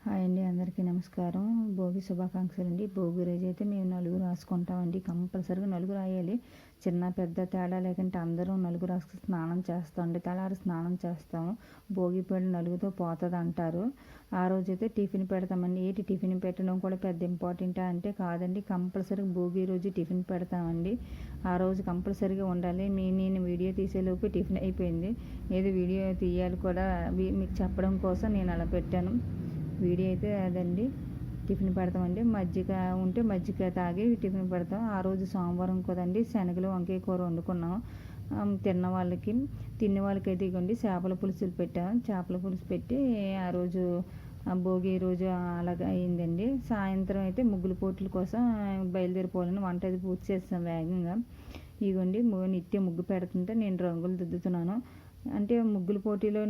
Hi అండి, అందరికీ నమస్కారం. భోగి శుభాకాంక్షలు అండి. భోగి రోజు అయితే మేము నలుగు రాసుకుంటామండి. కంపల్సరీగా నలుగు రాయాలి. చిన్న పెద్ద తేడా లేకుంటే అందరూ నలుగు రాసుకు స్నానం చేస్తామండి. తెల్లారి స్నానం చేస్తాము. భోగి పళ్ళు నలుగుతో పోతుంది అంటారు. ఆ రోజైతే టిఫిన్ పెడతామండి. ఏంటి టిఫిన్ పెట్టడం కూడా పెద్ద ఇంపార్టెంటా అంటే కాదండి. కంపల్సరీగా భోగి రోజు టిఫిన్ పెడతామండి. ఆ రోజు కంపల్సరీగా ఉండాలి. నేను వీడియో తీసేలోపు టిఫిన్ అయిపోయింది. ఏదో వీడియో తీయాలి కూడా మీకు చెప్పడం కోసం నేను అలా పెట్టాను. వీడియో అయితే అదండి. టిఫిన్ పెడతామండి. మజ్జిగ ఉంటే మజ్జిగ తాగి టిఫిన్ పెడతాం. ఆ రోజు సోమవారం కదండి, శనగలు వంకాయ కూర వండుకున్నాం. తిన్న వాళ్ళకి అయితే ఇవ్వండి చేపల పులుసులు పెట్టాం. చేపల పులుసు పెట్టి ఆ రోజు భోగి రోజు అలాగ అయిందండి. సాయంత్రం అయితే ముగ్గుల పోటీల కోసం బయలుదేరిపోవాలని వంట అది పూర్తి చేస్తాం వేగంగా. ఇదిగోండి నిత్య ముగ్గు పెడుతుంటే నేను రంగులు దిద్దుతున్నాను. అంటే ముగ్గుల పోటీలో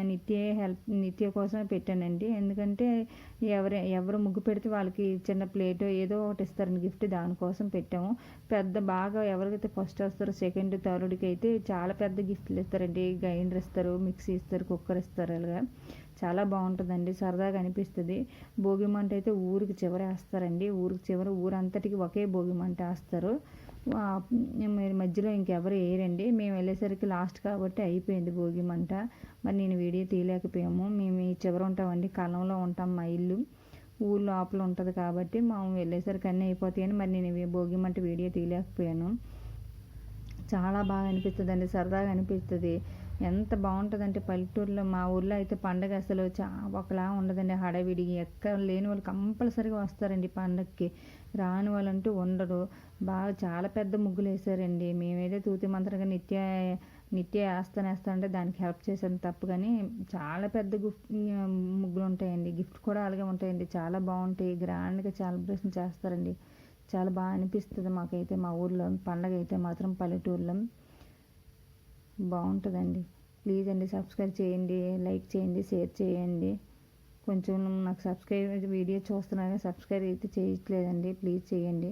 నిత్య కోసమే పెట్టానండి. ఎందుకంటే ఎవరు ముగ్గు పెడితే వాళ్ళకి చిన్న ప్లేట్ ఏదో ఒకటి ఇస్తారండి గిఫ్ట్, దానికోసం పెట్టాము. బాగా ఎవరికైతే ఫస్ట్ వస్తారో సెకండ్ థర్డ్కి అయితే చాలా పెద్ద గిఫ్ట్లు ఇస్తారండి. గ్రైండర్ ఇస్తారు, మిక్సీ ఇస్తారు, కుక్కర్ ఇస్తారు. అలాగా చాలా బాగుంటుందండి, సరదాగా అనిపిస్తుంది. భోగి మంట అయితే ఊరికి చివర వేస్తారండి. ఊరికి చివర ఊరంతటికి ఒకే భోగి మంట వేస్తారు. మీరు మధ్యలో ఇంకెవరు వేయరండి. మేము వెళ్ళేసరికి లాస్ట్ కాబట్టి అయిపోయింది భోగి మంట. మరి నేను వీడియో తీయలేకపోయాము. మేము ఈ చివర ఉంటామండి, కలంలో ఉంటాం. మా ఇల్లు ఊరు లోపల ఉంటుంది కాబట్టి మేము వెళ్ళేసరికి అన్నీ అయిపోతాయని మరి నేను భోగి మంట వీడియో తీయలేకపోయాను. చాలా బాగా అనిపిస్తుంది అండి, సరదాగా అనిపిస్తుంది. ఎంత బాగుంటుందంటే పల్లెటూరులో, మా ఊర్లో అయితే పండగ అసలు ఒకలా ఉండదండి. హడావిడి ఎక్కడ లేని వాళ్ళు కంపల్సరీగా వస్తారండి పండగకి. రాని వాళ్ళంటూ ఉండరు. బాగా చాలా పెద్ద ముగ్గులు వేసారండి. మేమైతే తూతి మంత్రంగా నిత్య వేస్తా అంటే దానికి హెల్ప్ చేసాను తప్పు, కానీ చాలా పెద్ద ముగ్గులు ఉంటాయండి. గిఫ్ట్ కూడా అలాగే ఉంటాయండి. చాలా బాగుంటాయి. గ్రాండ్గా సెలబ్రేషన్ చేస్తారండి. చాలా బాగా అనిపిస్తుంది మాకైతే. మా ఊర్లో పండగ అయితే మాత్రం పల్లెటూరులో బాగుంటుందండి. ప్లీజ్ అండి సబ్స్క్రైబ్ చేయండి, లైక్ చేయండి, షేర్ చేయండి. కొంచెం నాకు వీడియో చూస్తున్నాను, సబ్స్క్రైబ్ అయితే చేయట్లేదండి. ప్లీజ్ చేయండి.